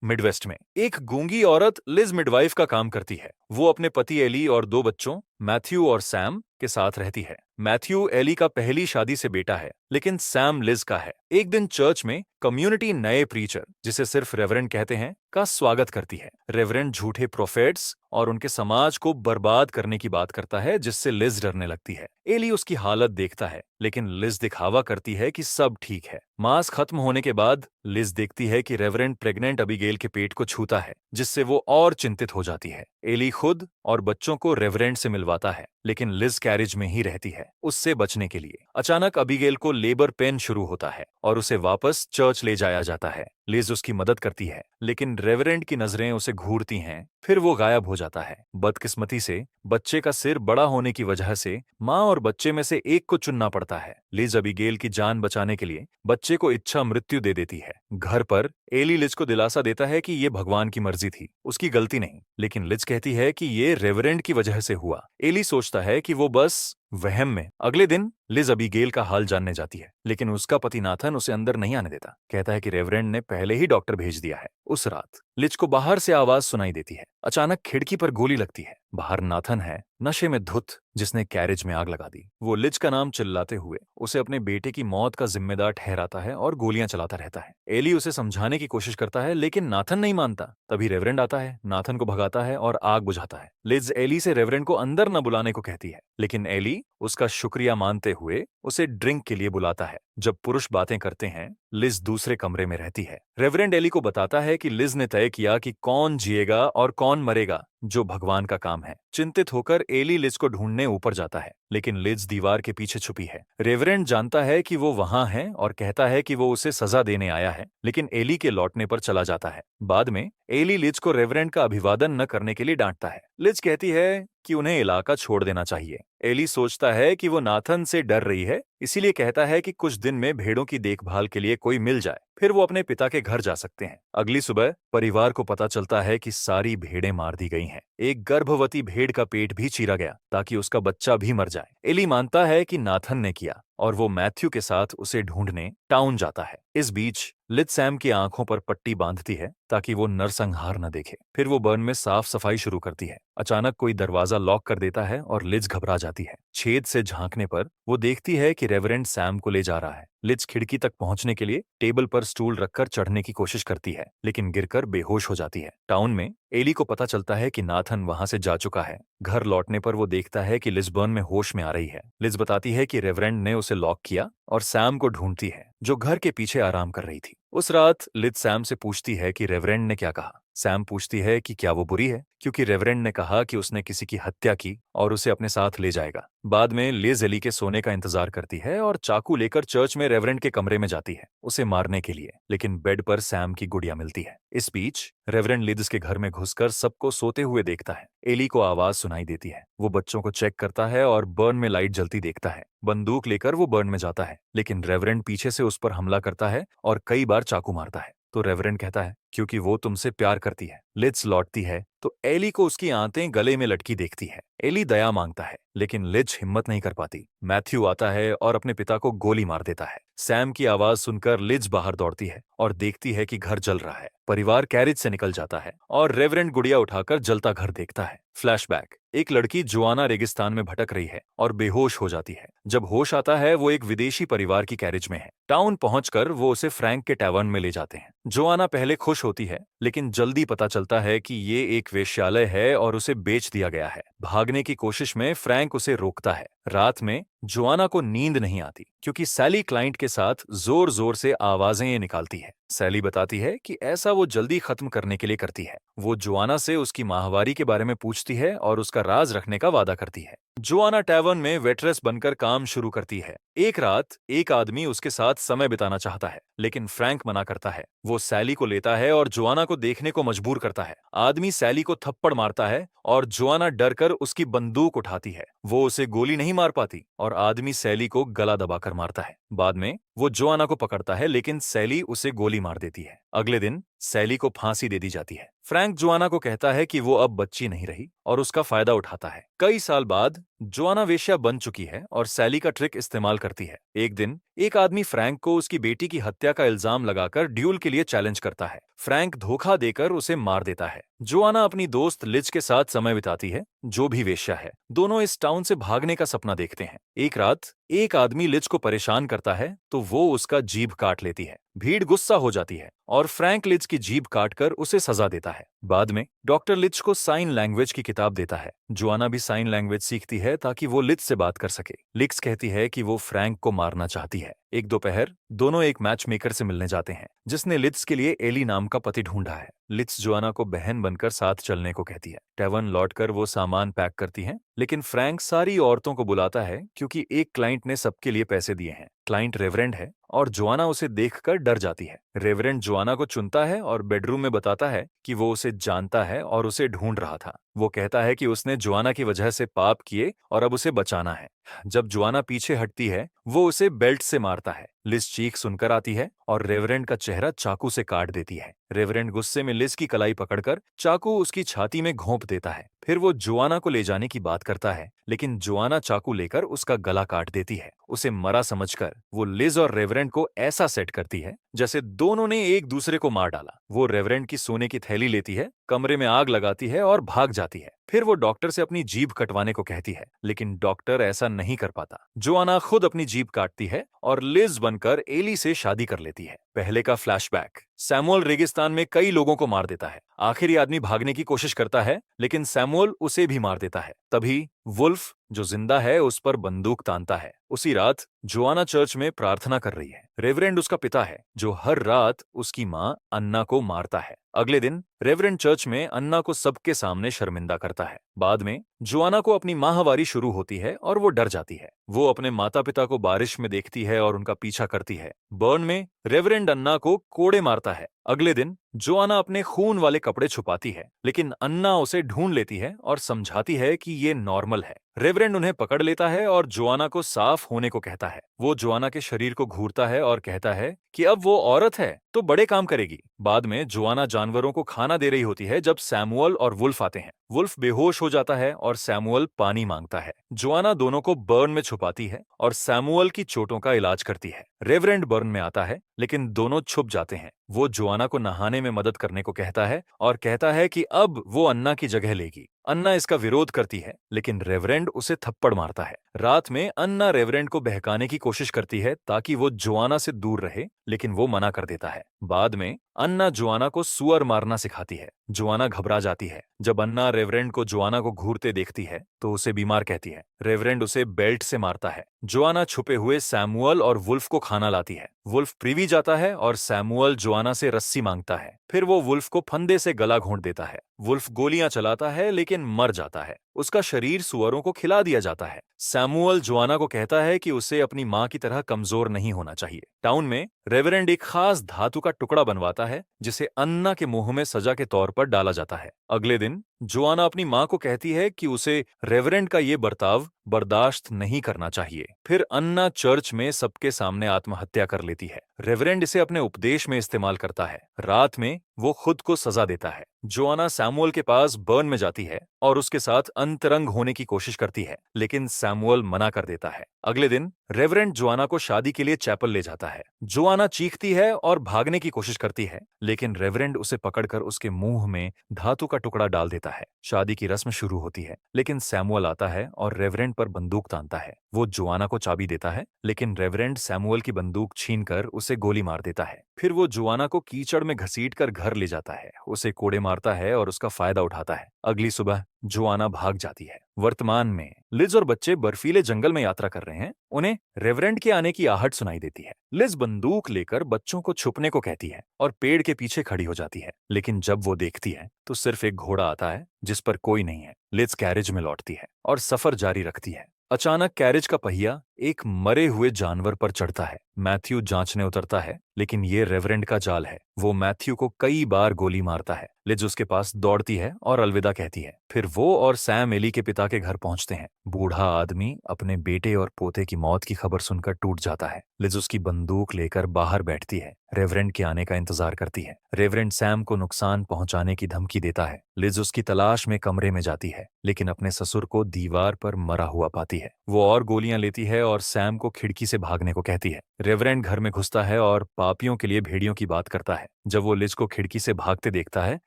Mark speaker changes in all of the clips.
Speaker 1: Midwest में एक गूंगी औरत लिज मिडवाइफ का काम करती है। वो अपने पति एली और दो बच्चों मैथ्यू और सैम के साथ रहती है। मैथ्यू एली का पहली शादी से बेटा है, लेकिन सैम लिज का है। एक दिन चर्च में कम्युनिटी नए प्रीचर, जिसे सिर्फ रेवरेंड कहते हैं, का स्वागत करती है। रेवरेंड झूठे प्रोफेट्स और उनके समाज को बर्बाद करने की बात करता है, जिससे लिज डरने लगती है। एली उसकी हालत देखता है, लेकिन लिज दिखावा करती है कि सब ठीक है। मास खत्म होने के बाद लिज देखती है कि रेवरेंड प्रेग्नेंट अबीगेल के पेट को छूता है, जिससे वो और चिंतित हो जाती है। एली खुद और बच्चों को रेवरेंड से मिलवाता है, लेकिन लिज कैरिज में ही रहती है उससे बचने के लिए। अचानक अबीगेल को लेबर पेन शुरू होता है और उसे वापस चर्च ले जाया जाता है। लिज उसकी मदद करती है, लेकिन रेवरेंड की नजरें उसे घूरती हैं। फिर वो गायब हो जाता है। बदकिस्मती से बच्चे का सिर बड़ा होने की वजह से माँ और बच्चे में से एक को चुनना पड़ता है। लिज अबीगेल की जान बचाने के लिए बच्चे को इच्छा मृत्यु दे देती है। घर पर एली लिज को दिलासा देता है कि ये भगवान की मर्जी थी, उसकी गलती नहीं। लेकिन लिज कहती है कि ये रेवरेंड की वजह से हुआ। एली सोचता है कि वो बस वहम में। अगले दिन लिज अबीगेल का हाल जानने जाती है, लेकिन उसका पति नाथन उसे अंदर नहीं आने देता। कहता है कि रेवरेंड ने पहले ही डॉक्टर भेज दिया है। उस रात लिज को बाहर से आवाज सुनाई देती है। अचानक खिड़की पर गोली लगती है। बाहर नाथन है, नशे में धुत, जिसने कैरेज में आग लगा दी। वो लिज का नाम चिल्लाते हुए उसे अपने बेटे की मौत का जिम्मेदार ठहराता है और गोलियां चलाता रहता है। एली उसे समझाने की कोशिश करता है, लेकिन नाथन नहीं मानता। तभी रेवरेंड आता है, नाथन को भगाता है और आग बुझाता है। लिज एली से रेवरेंड को अंदर न बुलाने को कहती है, लेकिन एली उसका शुक्रिया मानते हुए उसे ड्रिंक के लिए बुलाता है। जब पुरुष बातें करते हैं, लिज दूसरे कमरे में रहती है। रेवरेंड एली को बताता है कि लिज ने तय किया कि कौन जिएगा और कौन मरेगा, जो भगवान का काम है। चिंतित होकर एली लिज को ढूंढने ऊपर जाता है, लेकिन लिज दीवार के पीछे छुपी है। रेवरेंड जानता है कि वो वहां है और कहता है कि वो उसे सजा देने आया है, लेकिन एली के लौटने पर चला जाता है। बाद में एली लिज को रेवरेंड का अभिवादन न करने के लिए डांटता है। लिज कहती है कि उन्हें इलाका छोड़ देना चाहिए। एली सोचता है कि वो नाथन से डर रही है, इसीलिए कहता है कि कुछ दिन में भेड़ों की देखभाल के लिए कोई मिल जाए, फिर वो अपने पिता के घर जा सकते हैं। अगली सुबह परिवार को पता चलता है कि सारी भेड़ें मार दी गई हैं। एक गर्भवती भेड़ का पेट भी चीरा गया ताकि उसका बच्चा भी मर जाए। एली मानता है कि नाथन ने किया और वो मैथ्यू के साथ उसे ढूंढने टाउन जाता है। इस बीच लिज सैम की आंखों पर पट्टी बांधती है ताकि वो नरसंहार न देखे। फिर वो बर्न में साफ सफाई शुरू करती है। अचानक कोई दरवाजा लॉक कर देता है और लिज घबरा जाती है। छेद से झांकने पर वो देखती है कि रेवरेंड सैम को ले जा रहा है। लिज खिड़की तक पहुंचने के लिए टेबल पर स्टूल रखकर चढ़ने की कोशिश करती है, लेकिन गिरकर बेहोश हो जाती है। टाउन में एली को पता चलता है कि नाथन वहां से जा चुका है। घर लौटने पर वो देखता है कि लिस्बर्न में होश में आ रही है। लिज बताती है कि रेवरेंड ने उसे लॉक किया और सैम को ढूंढती है, जो घर के पीछे आराम कर रही थी। उस रात लिज सैम से पूछती है कि रेवरेंड ने क्या कहा। सैम पूछती है कि क्या वो बुरी है, क्योंकि रेवरेंड ने कहा कि उसने किसी की हत्या की और उसे अपने साथ ले जाएगा। बाद में लिज एली के सोने का इंतजार करती है और चाकू लेकर चर्च में रेवरेंड के कमरे में जाती है, उसे मारने के लिए, लेकिन बेड पर सैम की गुड़िया मिलती है। इस बीच रेवरेंड लिज के घर में घुसकर सबको सोते हुए देखता है। एली को आवाज सुनाई देती है। वो बच्चों को चेक करता है और बर्न में लाइट जलती देखता है। बंदूक लेकर वो बर्न में जाता है, लेकिन रेवरेंड पीछे से उस पर हमला करता है और कई बार चाकू मारता है। तो रेवरेंड कहता है, क्योंकि वो तुमसे प्यार करती है। लिज लौटती है तो एली को उसकी आंतें गले में लटकी देखती है। एली दया मांगता है, लेकिन लिज हिम्मत नहीं कर पाती। मैथ्यू आता है और अपने पिता को गोली मार देता है। सैम की आवाज सुनकर लिज बाहर दौड़ती है और देखती है कि घर जल रहा है। परिवार कैरिज से निकल जाता है और रेवरेंड गुड़िया उठाकर जलता घर देखता है। फ्लैशबैक, एक लड़की जोआना रेगिस्तान में भटक रही है और बेहोश हो जाती है। जब होश आता है वो एक विदेशी परिवार की कैरिज में है। टाउन पहुंचकर वो उसे फ्रैंक के टैवर्न में ले जाते हैं। जोआना पहले खुश होती है, लेकिन जल्दी पता चलता है कि ये एक वेश्यालय है और उसे बेच दिया गया है। भागने की कोशिश में फ्रैंक उसे रोकता है। रात में जोआना को नींद नहीं आती, क्योंकि सैली क्लाइंट के साथ जोर जोर से आवाजें ये निकालती है। सैली बताती है कि ऐसा वो जल्दी खत्म करने के लिए करती है। वो जोआना से उसकी माहवारी के बारे में पूछती है और उसका राज रखने का वादा करती है। जोआना टैवर्न में वेट्रेस बनकर काम शुरू करती है। एक रात एक आदमी उसके साथ समय बिताना चाहता है, लेकिन फ्रैंक मना करता है। वो सैली को लेता है और जोआना को देखने को मजबूर करता है। आदमी सैली को थप्पड़ मारता है और जोआना डरकर उसकी बंदूक उठाती है। वो उसे गोली नहीं मार पाती और आदमी सैली को गला दबाकर मारता है। बाद में वो जोआना को पकड़ता है, लेकिन सैली उसे गोली मार देती है। अगले दिन सैली को फांसी दे दी जाती है। फ्रैंक जोआना को कहता है कि वो अब बच्ची नहीं रही और उसका फायदा उठाता है। कई साल बाद जोआना वेश्या बन चुकी है और सैली का ट्रिक इस्तेमाल करती है। एक दिन एक आदमी फ्रैंक को उसकी बेटी की हत्या का इल्जाम लगाकर ड्यूल के लिए चैलेंज करता है। फ्रैंक धोखा देकर उसे मार देता है। जोआना अपनी दोस्त लिज के साथ समय बिताती है, जो भी वेश्या है। दोनों इस टाउन से भागने का सपना देखते हैं। एक रात एक आदमी लिज को परेशान करता है तो वो उसका जीभ काट लेती है। भीड़ गुस्सा हो जाती है और फ्रैंक लिज की जीभ काटकर उसे सजा देता है। बाद में डॉक्टर लिज को साइन लैंग्वेज की किताब देता है। जोआना भी साइन लैंग्वेज सीखती है ताकि वो लिज से बात कर सके। लिज कहती है कि वो फ्रैंक को मारना चाहती है। एक दोपहर दोनों एक मैच मेकर से मिलने जाते हैं, जिसने लिज के लिए एली नाम का पति ढूंढा है। लिज जोआना को बहन बनकर साथ चलने को कहती है। टेवन लौटकर वो सामान पैक करती है, लेकिन फ्रैंक सारी औरतों को बुलाता है क्योंकि एक क्लाइंट ने सबके लिए पैसे दिए हैं। क्लाइंट रेवरेंड है और जोआना उसे देखकर डर जाती है। रेवरेंड जोआना को चुनता है और बेडरूम में बताता है कि वो उसे जानता है और उसे ढूंढ रहा था। वो कहता है कि उसने जोआना की वजह से पाप किए और अब उसे बचाना है। जब जोआना पीछे हटती है, वो उसे बेल्ट से मारता है। लिज चीख सुनकर आती है और रेवरेंड का चेहरा चाकू से काट देती है। रेवरेंड गुस्से में लिज की कलाई पकड़कर चाकू उसकी छाती में घोंप देता है। फिर वो जोआना को ले जाने की बात करता है, लेकिन जोआना चाकू लेकर उसका गला काट देती है। उसे मरा समझकर वो लिज और रेवरेंड को ऐसा सेट करती है जैसे दोनों ने एक दूसरे को मार डाला। वो रेवरेंड की सोने की थैली लेती है, कमरे में आग लगाती है और भाग जाती है। फिर वो डॉक्टर से अपनी जीभ कटवाने को कहती है, लेकिन डॉक्टर ऐसा नहीं कर पाता। जोआना खुद अपनी जीभ काटती है और लिज बनकर एली से शादी कर लेती है। पहले का फ्लैशबैक। सैमुअल रेगिस्तान में कई लोगों को मार देता है। आखिरी आदमी भागने की कोशिश करता है, लेकिन सैमुअल उसे भी मार देता है। तभी वुल्फ, जो जिंदा है, उस पर बंदूक तानता है। उसी रात जोआना चर्च में प्रार्थना कर रही है। रेवरेंड उसका पिता है, जो हर रात उसकी मां अन्ना को मारता है। अगले दिन रेवरेंड चर्च में अन्ना को सबके सामने शर्मिंदा करता है। बाद में जोआना को अपनी माहवारी शुरू होती है और वो डर जाती है। वो अपने माता पिता को बारिश में देखती है और उनका पीछा करती है। बर्न में रेवरेंड अन्ना को कोड़े मारता है। अगले दिन जोआना अपने खून वाले कपड़े छुपाती है, लेकिन अन्ना उसे ढूंढ लेती है और समझाती है कि ये नॉर्मल है। रेवरेंड उन्हें पकड़ लेता है और जोआना को साफ होने को कहता है। वो जोआना के शरीर को घूरता है और कहता है कि अब वो औरत है तो बड़े काम करेगी। बाद में जोआना जानवरों को खाना दे रही होती है जब सैमुअल और वुल्फ आते हैं। वुल्फ बेहोश हो जाता है और सैमुअल पानी मांगता है। जोआना दोनों को बर्न में छुपाती है और सैमुअल की चोटों का इलाज करती है। रेवरेंड बर्न में आता है, लेकिन दोनों छुप जाते हैं। वो जोआना को नहाने में मदद करने को कहता है और कहता है कि अब वो अन्ना की जगह लेगी। अन्ना इसका विरोध करती है, लेकिन रेवरेंड उसे थप्पड़ मारता है। रात में अन्ना रेवरेंड को बहकाने की कोशिश करती है ताकि वो जोआना से दूर रहे, लेकिन वो मना कर देता है। बाद में अन्ना जोआना को सुअर मारना सिखाती है। जोआना घबरा जाती है। जब अन्ना रेवरेंड को जोआना को घूरते देखती है तो उसे बीमार कहती है। रेवरेंड उसे बेल्ट से मारता है। जोआना छुपे हुए सैमुअल और वुल्फ को खाना लाती है। वुल्फ प्रीवी जाता है और सैमुअल जोआना से रस्सी मांगता है। फिर वो वुल्फ को फंदे से गला घोंट देता है। वुल्फ गोलियां चलाता है, लेकिन मर जाता है। उसका शरीर सुअरों को खिला दिया जाता है। सैमुअल जोआना को कहता है कि उसे अपनी मां की तरह कमजोर नहीं होना चाहिए। टाउन में रेवरेंड एक खास धातु का टुकड़ा बनवाता है, जिसे अन्ना के मुंह में सजा के तौर पर डाला जाता है। अगले दिन जोआना अपनी मां को कहती है कि उसे रेवरेंड का ये बर्ताव बर्दाश्त नहीं करना चाहिए। फिर अन्ना चर्च में सबके सामने आत्महत्या कर लेती है। रेवरेंड इसे अपने उपदेश में इस्तेमाल करता है। रात में वो खुद को सजा देता है। जोआना सैमुअल के पास बर्न में जाती है और उसके साथ अंतरंग होने की कोशिश करती है, लेकिन सैमुअल मना कर देता है। अगले दिन रेवरेंड जोआना को शादी के लिए चैपल ले जाता है। जोआना चीखती है और भागने की कोशिश करती है, लेकिन रेवरेंड उसे पकड़कर उसके मुंह में धातु का टुकड़ा डाल देता है। शादी की रस्म शुरू होती है, लेकिन सैमुअल आता है और रेवरेंड पर बंदूक तानता है। वो जोआना को चाबी देता है, लेकिन रेवरेंड सैमुअल की बंदूक छीनकर उसे गोली मार देता है। फिर वो जोआना को कीचड़ में घसीटकर घर ले जाता है, उसे कोड़े मारता है और उसका फायदा उठाता है। अगली सुबह जोआना भाग जाती है। वर्तमान में लिज और बच्चे बर्फीले जंगल में यात्रा कर रहे हैं। उन्हें रेवरेंड के आने की आहट सुनाई देती है। लिज बंदूक लेकर बच्चों को छुपने को कहती है और पेड़ के पीछे खड़ी हो जाती है, लेकिन जब वो देखती है तो सिर्फ एक घोड़ा आता है जिस पर कोई नहीं है। लिज कैरेज में लौटती है और सफर जारी रखती है। अचानक कैरेज का पहिया एक मरे हुए जानवर पर चढ़ता है। मैथ्यू जांचने उतरता है, लेकिन ये रेवरेंड का जाल है। वो मैथ्यू को कई बार गोली मारता है। लिज उसके पास दौड़ती है और अलविदा कहती है। फिर वो और सैम एली के पिता के घर पहुंचते हैं। बूढ़ा आदमी अपने बेटे और पोते की मौत की खबर सुनकर टूट जाता है। लिज उसकी बंदूक लेकर बाहर बैठती है, रेवरेंड के आने का इंतजार करती है। रेवरेंड सैम को नुकसान पहुंचाने की धमकी देता है। लिज उसकी तलाश में कमरे में जाती है, लेकिन अपने ससुर को दीवार पर मरा हुआ पाती है। वो और गोलियां लेती है और सैम को खिड़की से भागने को कहती है। रेवरेंड घर में घुसता है और पापियों के लिए भेड़ियों की बात करता है। जब वो लिज को खिड़की से भागते देखता है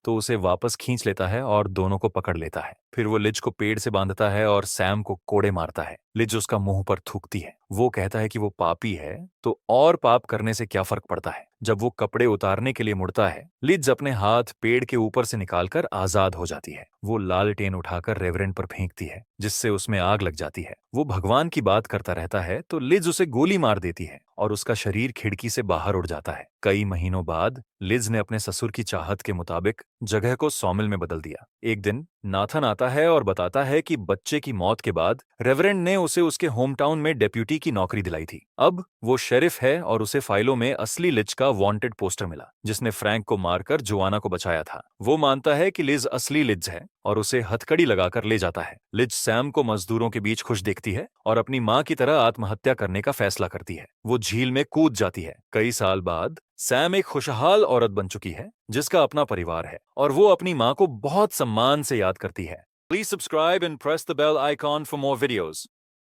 Speaker 1: तो उसे वापस खींच लेता है और दोनों को पकड़ लेता है। फिर वो लिज को पेड़ से बांधता है और सैम को कोड़े मारता है। लिज उसका मुंह पर थूकती है। वो कहता है कि वो पापी है तो और पाप करने से क्या फर्क पड़ता है। जब वो कपड़े उतारने के लिए मुड़ता है, लिज अपने हाथ पेड़ के ऊपर से निकालकर आजाद हो जाती है। वो लालटेन उठाकर रेवरेंड पर फेंकती है, जिससे उसमें आग लग जाती है। वो भगवान की बात करता रहता है तो लिज उसे गोली मार देती है और उसका शरीर खिड़की से बाहर उड़ जाता है। कई महीनों बाद लिज ने अपने ससुर की चाहत के मुताबिक जगह को सॉमिल में बदल दिया। एक दिन नाथन आता है और बताता है कि बच्चे की मौत के बाद रेवरेंड ने उसे उसके होम टाउन में डेप्यूटी की नौकरी दिलाई थी। अब वो शेरिफ है और उसे फाइलों में असली लिज का वांटेड पोस्टर मिला, जिसने फ्रैंक को मारकर जोआना को बचाया था। वो मानता है कि लिज असली लिज है और उसे हथकड़ी लगाकर ले जाता है। लिज सैम को मजदूरों के बीच खुश देखती है और अपनी माँ की तरह आत्महत्या करने का फैसला करती है। वो झील में कूद जाती है। कई साल बाद सैम एक खुशहाल औरत बन चुकी है, जिसका अपना परिवार है, और वो अपनी माँ को बहुत सम्मान से याद करती है। Please subscribe and press the bell icon for more videos.